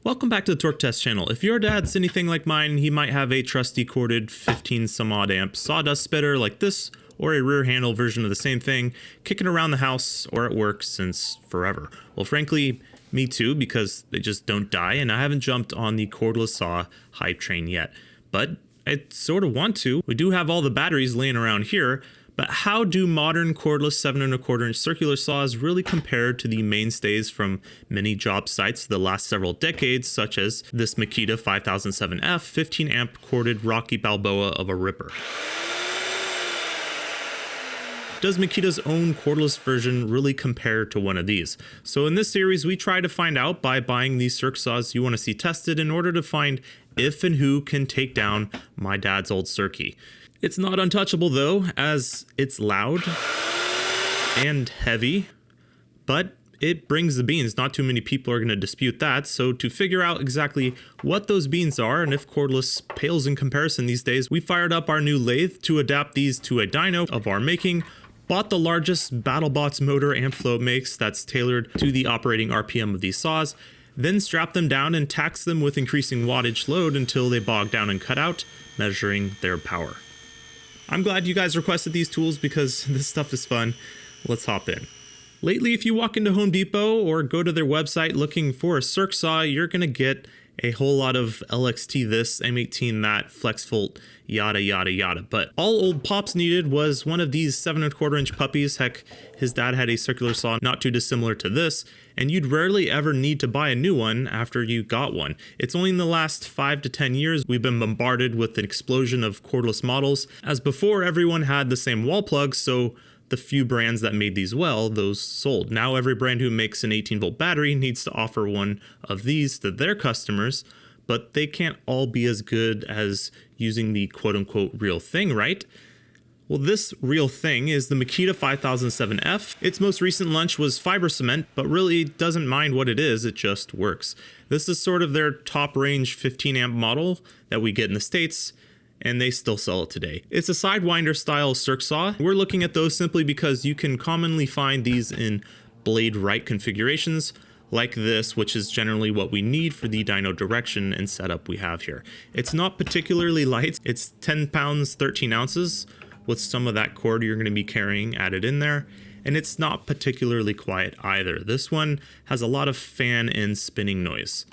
Welcome back to the Torque Test channel. If your dad's anything like mine, he might have a trusty corded 15 some odd amp sawdust spitter like this, or a rear handle version of the same thing, kicking around the house or at work since forever. Well, frankly, me too, because they just don't die, and I haven't jumped on the cordless saw hype train yet. But I sort of want to. We do have all the batteries laying around here, but how do modern cordless 7 1/4 inch circular saws really compare to the mainstays from many job sites the last several decades, such as this Makita 5007F 15 amp corded Rocky Balboa of a ripper? Does Makita's own cordless version really compare to one of these? So in this series, we try to find out by buying these circ saws you want to see tested in order to find if and who can take down my dad's old circuit. It's not untouchable though, as it's loud and heavy, but it brings the beans. Not too many people are going to dispute that. So to figure out exactly what those beans are and if cordless pales in comparison these days, we fired up our new lathe to adapt these to a dyno of our making, bought the largest BattleBots motor Ampflow makes that's tailored to the operating RPM of these saws, then strapped them down and taxed them with increasing wattage load until they bogged down and cut out, measuring their power. I'm glad you guys requested these tools because this stuff is fun. Let's hop in. Lately, if you walk into Home Depot or go to their website looking for a circ saw, you're going to get a whole lot of LXT this, M18 that, FlexVolt, yada yada yada. But all old Pops needed was one of these 7 1/4 inch puppies. Heck, his dad had a circular saw not too dissimilar to this, and you'd rarely ever need to buy a new one after you got one. It's only in the last 5 to 10 years we've been bombarded with an explosion of cordless models, as before everyone had the same wall plugs, so the few brands that made these well, those sold. Now every brand who makes an 18-volt battery needs to offer one of these to their customers, but they can't all be as good as using the quote-unquote real thing, right? Well, this real thing is the Makita 5007F. Its most recent launch was fiber cement, but really doesn't mind what it is, it just works. This is sort of their top range 15 amp model that we get in the States, and they still sell it today. It's a Sidewinder style circ saw. We're looking at those simply because you can commonly find these in blade right configurations like this, which is generally what we need for the dyno direction and setup we have here. It's not particularly light. It's 10 pounds, 13 ounces with some of that cord you're going to be carrying added in there. And it's not particularly quiet either. This one has a lot of fan and spinning noise.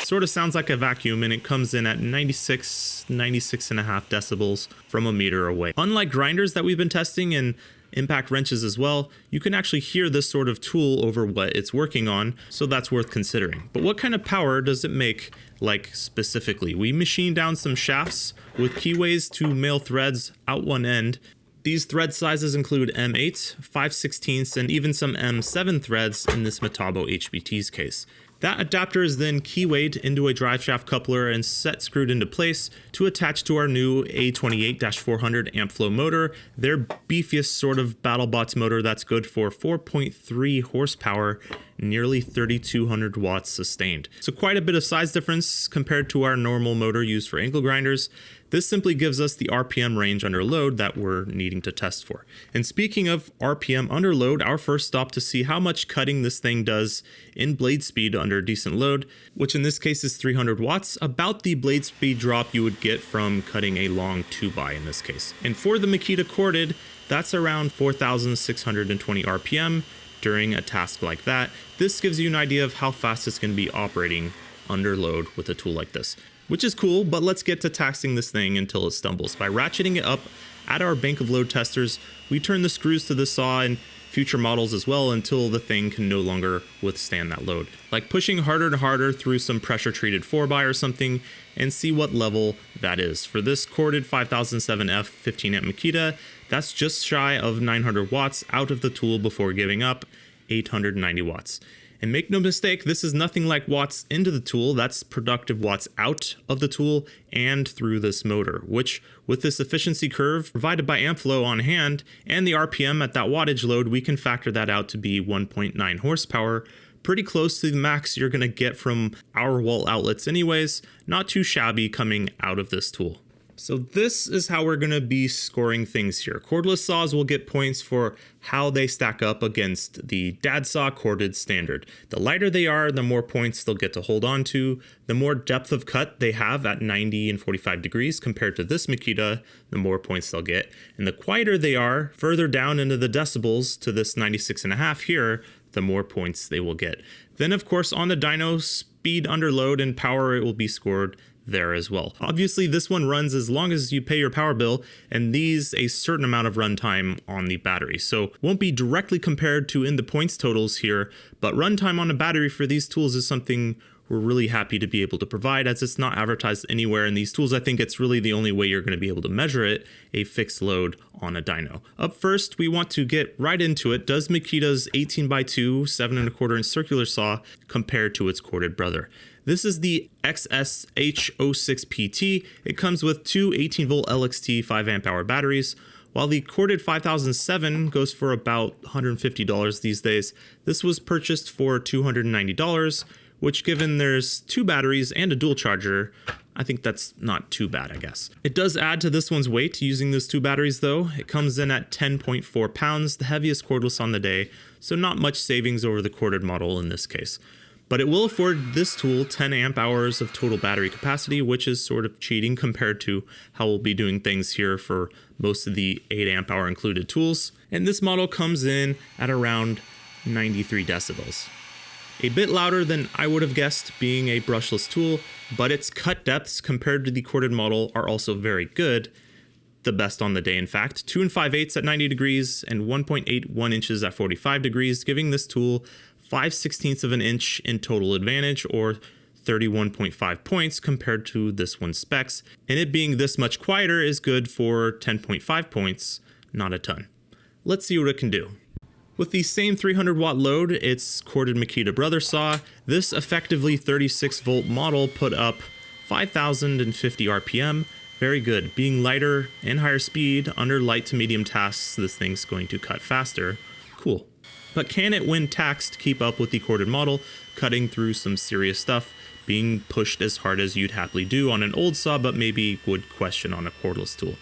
Sort of sounds like a vacuum, and it comes in at 96.5 decibels from a meter away. Unlike grinders that we've been testing and impact wrenches as well, you can actually hear this sort of tool over what it's working on, so that's worth considering. But what kind of power does it make, like specifically? We machined down some shafts with keyways to male threads out one end. These thread sizes include M8, 5/16, and even some M7 threads in this Metabo HBT's case. That adapter is then keywayed into a drive shaft coupler and set screwed into place to attach to our new A28-400 Ampflow motor, their beefiest sort of BattleBots motor that's good for 4.3 horsepower, nearly 3,200 watts sustained. So quite a bit of size difference compared to our normal motor used for angle grinders. This simply gives us the RPM range under load that we're needing to test for. And speaking of RPM under load, our first stop to see how much cutting this thing does in blade speed under decent load, which in this case is 300 watts, about the blade speed drop you would get from cutting a long 2x in this case. And for the Makita corded, that's around 4,620 RPM during a task like that. This gives you an idea of how fast it's going to be operating under load with a tool like this, which is cool. But let's get to taxing this thing until it stumbles. By ratcheting it up at our bank of load testers, we turn the screws to the saw in future models as well until the thing can no longer withstand that load. Like pushing harder and harder through some pressure treated 4x or something, and see what level that is. For this corded 5007F 15 amp Makita, that's just shy of 900 watts out of the tool before giving up 890 watts. And make no mistake, this is nothing like watts into the tool. That's productive watts out of the tool and through this motor, which with this efficiency curve provided by Ampflow on hand and the RPM at that wattage load, we can factor that out to be 1.9 horsepower, pretty close to the max you're going to get from our wall outlets anyways. Not too shabby coming out of this tool. So this is how we're going to be scoring things here. Cordless saws will get points for how they stack up against the dad saw corded standard. The lighter they are, the more points they'll get to hold on to. The more depth of cut they have at 90 and 45 degrees compared to this Makita, the more points they'll get. And the quieter they are, further down into the decibels to this 96.5 here, the more points they will get. Then of course on the dyno, speed under load and power, it will be scored there as well. Obviously this one runs as long as you pay your power bill, and these a certain amount of runtime on the battery. So won't be directly compared to in the points totals here, but runtime on a battery for these tools is something we're really happy to be able to provide, as it's not advertised anywhere in these tools. I think it's really the only way you're going to be able to measure it, a fixed load on a dyno. Up first, we want to get right into it. Does Makita's 18x2 7¼ inch circular saw compare to its corded brother? This is the XSH06PT. It comes with two 18-volt LXT 5Ah batteries. While the corded 5007 goes for about $150 these days, this was purchased for $290, which, given there's two batteries and a dual charger, I think that's not too bad, I guess. It does add to this one's weight using those two batteries though. It comes in at 10.4 pounds, the heaviest cordless on the day, so not much savings over the corded model in this case. But it will afford this tool 10 amp hours of total battery capacity, which is sort of cheating compared to how we'll be doing things here for most of the 8 amp hour included tools. And this model comes in at around 93 decibels. A bit louder than I would have guessed being a brushless tool, but its cut depths compared to the corded model are also very good. The best on the day, in fact. 2 5/8 at 90 degrees and 1.81 inches at 45 degrees, giving this tool 5/16 of an inch in total advantage, or 31.5 points compared to this one's specs. And it being this much quieter is good for 10.5 points, not a ton. Let's see what it can do. With the same 300 watt load, its corded Makita brother saw, this effectively 36 volt model put up 5,050 RPM. Very good. Being lighter and higher speed under light to medium tasks, this thing's going to cut faster. Cool. But can it, when taxed, keep up with the corded model, cutting through some serious stuff, being pushed as hard as you'd happily do on an old saw, but maybe would question on a cordless tool?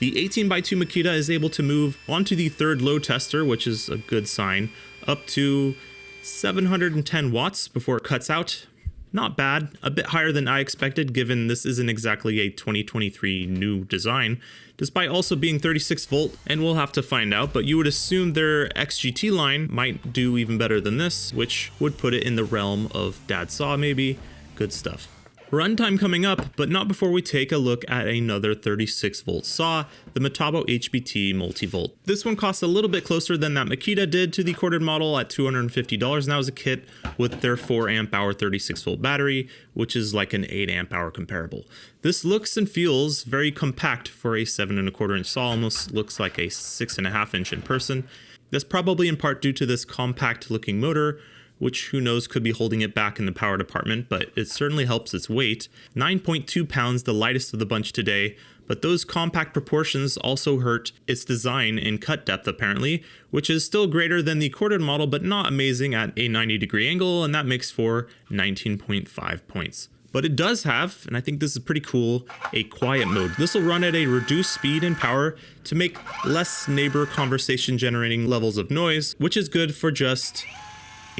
The 18x2 Makita is able to move onto the third load tester, which is a good sign, up to 710 watts before it cuts out. Not bad, a bit higher than I expected given this isn't exactly a 2023 new design, despite also being 36 volt, and we'll have to find out, but you would assume their XGT line might do even better than this, which would put it in the realm of dad saw maybe. Good stuff. Runtime coming up, but not before we take a look at another 36 volt saw, the Metabo HBT multivolt. This one costs a little bit closer than that Makita did to the corded model at $250, and that was a kit with their 4 amp hour 36 volt battery, which is like an 8 amp hour comparable. This looks and feels very compact for a 7¼ inch saw, almost looks like a 6.5 inch in person. That's probably in part due to this compact looking motor, which who knows could be holding it back in the power department, but it certainly helps its weight. 9.2 pounds, the lightest of the bunch today, but those compact proportions also hurt its design and cut depth apparently, which is still greater than the corded model, but not amazing at a 90-degree angle, and that makes for 19.5 points. But it does have, and I think this is pretty cool, a quiet mode. This will run at a reduced speed and power to make less neighbor conversation generating levels of noise, which is good for just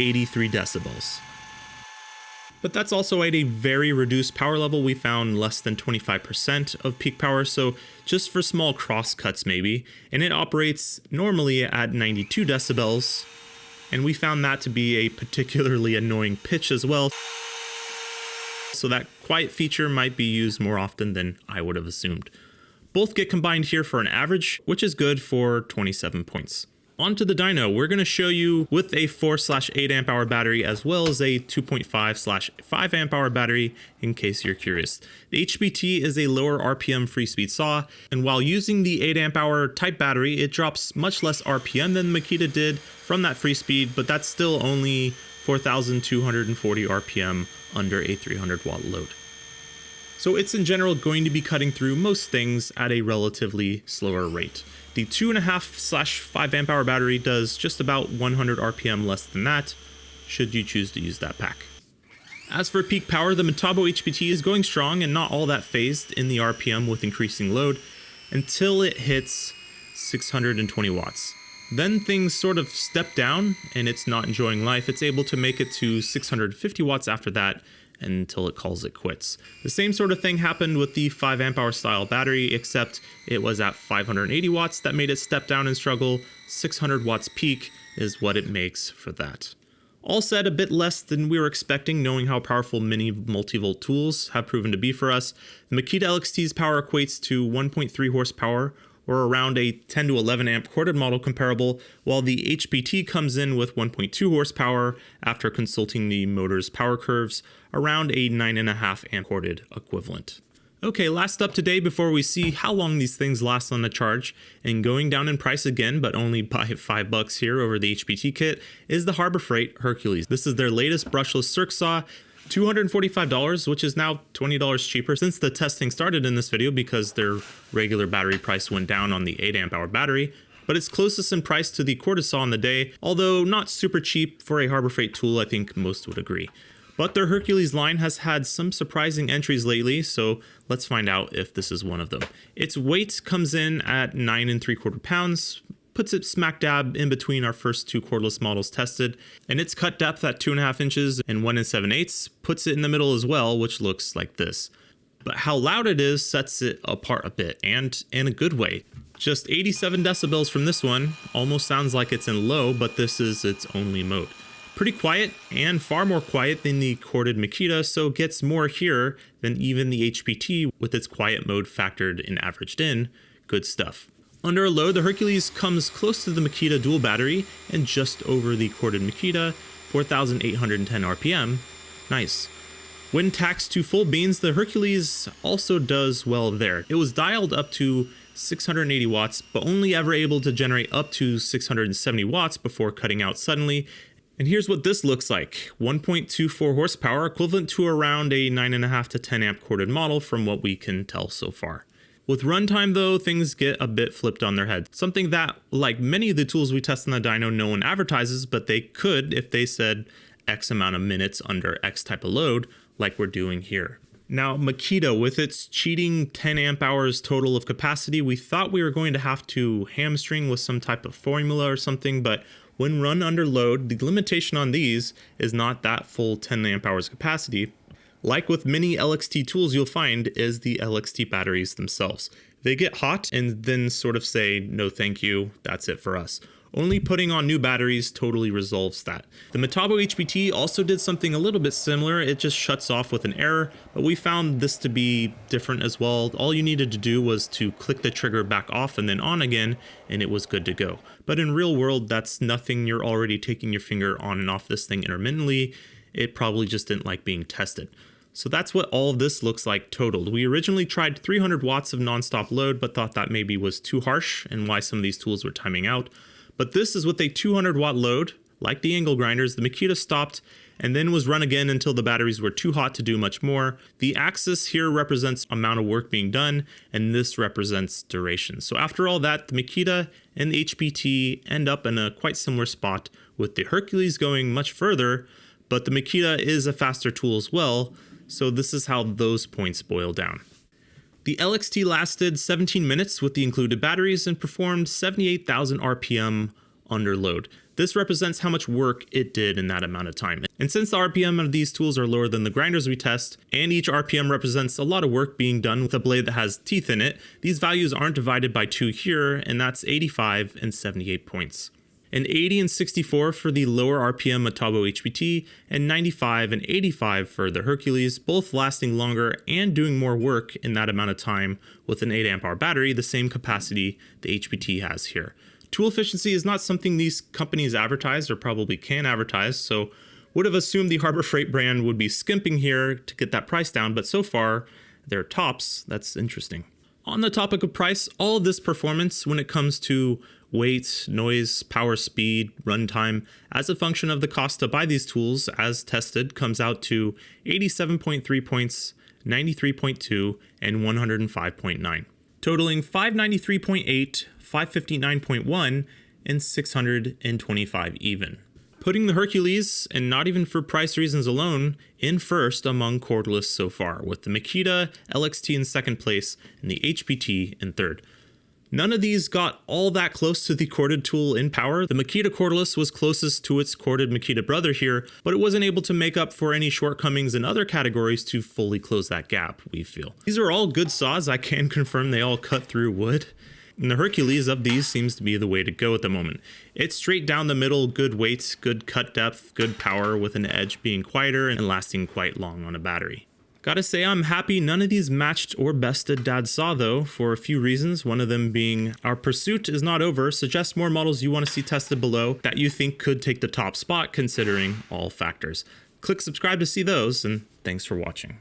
83 decibels. But that's also at a very reduced power level. We found less than 25% of peak power, so just for small cross cuts maybe. And it operates normally at 92 decibels, and we found that to be a particularly annoying pitch as well. So that quiet feature might be used more often than I would have assumed. Both get combined here for an average, which is good for 27 points. Onto the dyno, we're going to show you with a 4/8 amp hour battery as well as a 2.5/5 amp hour battery in case you're curious. The HBT is a lower RPM free speed saw, and while using the 8 amp hour type battery, it drops much less RPM than Makita did from that free speed, but that's still only 4,240 RPM under a 300 watt load. So it's in general going to be cutting through most things at a relatively slower rate. The 2.5/5 amp hour battery does just about 100 RPM less than that, should you choose to use that pack. As for peak power, the Metabo HBT is going strong and not all that phased in the RPM with increasing load until it hits 620 watts. Then things sort of step down and it's not enjoying life. It's able to make it to 650 watts after that until it calls it quits. The same sort of thing happened with the 5 amp hour style battery, except it was at 580 watts that made it step down and struggle. 600 watts peak is what it makes for that. All said, a bit less than we were expecting, knowing how powerful mini multivolt tools have proven to be for us. The Makita LXT's power equates to 1.3 horsepower, or around a 10 to 11 amp corded model comparable, while the HBT comes in with 1.2 horsepower after consulting the motor's power curves, around a 9.5 amp corded equivalent. Okay, last up today before we see how long these things last on the charge, and going down in price again, but only by $5 here over the HBT kit, is the Harbor Freight Hercules. This is their latest brushless circ saw, $245, which is now $20 cheaper since the testing started in this video because their regular battery price went down on the 8 amp hour battery. But it's closest in price to the cordless saw on the day, although not super cheap for a Harbor Freight tool, I think most would agree. But their Hercules line has had some surprising entries lately, so let's find out if this is one of them. Its weight comes in at 9 3/4 pounds, puts it smack dab in between our first 2 cordless models tested, and its cut depth at 2.5 inches and 1 7/8 puts it in the middle as well, which looks like this. But how loud it is sets it apart a bit, and in a good way. Just 87 decibels from this one, almost sounds like it's in low, but this is its only mode. Pretty quiet, and far more quiet than the corded Makita, so gets more here than even the HBT with its quiet mode factored and averaged in. Good stuff. Under a load, the Hercules comes close to the Makita dual battery and just over the corded Makita, 4,810 RPM. Nice. When taxed to full beans, the Hercules also does well there. It was dialed up to 680 watts, but only ever able to generate up to 670 watts before cutting out suddenly. And here's what this looks like. 1.24 horsepower, equivalent to around a 9.5 to 10 amp corded model from what we can tell so far. With runtime though, things get a bit flipped on their head. Something that, like many of the tools we test on the dyno, no one advertises, but they could if they said X amount of minutes under X type of load, like we're doing here. Now, Makita, with its cheating 10 amp hours total of capacity, we thought we were going to have to hamstring with some type of formula or something, but when run under load, the limitation on these is not that full 10 amp hours capacity. Like with many LXT tools, you'll find is the LXT batteries themselves. They get hot and then sort of say, no thank you, that's it for us. Only putting on new batteries totally resolves that. The Metabo HBT also did something a little bit similar. It just shuts off with an error, but we found this to be different as well. All you needed to do was to click the trigger back off and then on again, and it was good to go. But in real world, that's nothing. You're already taking your finger on and off this thing intermittently. It probably just didn't like being tested. So that's what all of this looks like totaled. We originally tried 300 watts of nonstop load, but thought that maybe was too harsh and why some of these tools were timing out. But this is with a 200 watt load. Like the angle grinders, the Makita stopped and then was run again until the batteries were too hot to do much more. The axis here represents amount of work being done, and this represents duration. So after all that, the Makita and the HBT end up in a quite similar spot, with the Hercules going much further, but the Makita is a faster tool as well, so this is how those points boil down. The LXT lasted 17 minutes with the included batteries and performed 78,000 RPM under load. This represents how much work it did in that amount of time. And since the RPM of these tools are lower than the grinders we test, and each RPM represents a lot of work being done with a blade that has teeth in it, these values aren't divided by 2 here, and that's 85 and 78 points. And 80 and 64 for the lower RPM Metabo HBT, and 95 and 85 for the Hercules, both lasting longer and doing more work in that amount of time with an 8 amp hour battery, the same capacity the HBT has here. Tool efficiency is not something these companies advertise or probably can advertise, so would have assumed the Harbor Freight brand would be skimping here to get that price down, but so far they're tops. That's interesting. On the topic of price, all of this performance when it comes to weight, noise, power, speed, runtime, as a function of the cost to buy these tools as tested, comes out to 87.3 points, 93.2, and 105.9, totaling 593.8, 559.1, and 625 even. Putting the Hercules, and not even for price reasons alone, in first among cordless so far, with the Makita LXT in second place and the HBT in third. None of these got all that close to the corded tool in power. The Makita cordless was closest to its corded Makita brother here, but it wasn't able to make up for any shortcomings in other categories to fully close that gap, we feel. These are all good saws. I can confirm they all cut through wood. And the Hercules of these seems to be the way to go at the moment. It's straight down the middle, good weight, good cut depth, good power, with an edge being quieter and lasting quite long on a battery. Gotta say, I'm happy none of these matched or bested Dad's Saw though, for a few reasons. One of them being our pursuit is not over. Suggest more models you want to see tested below that you think could take the top spot considering all factors. Click subscribe to see those, and thanks for watching.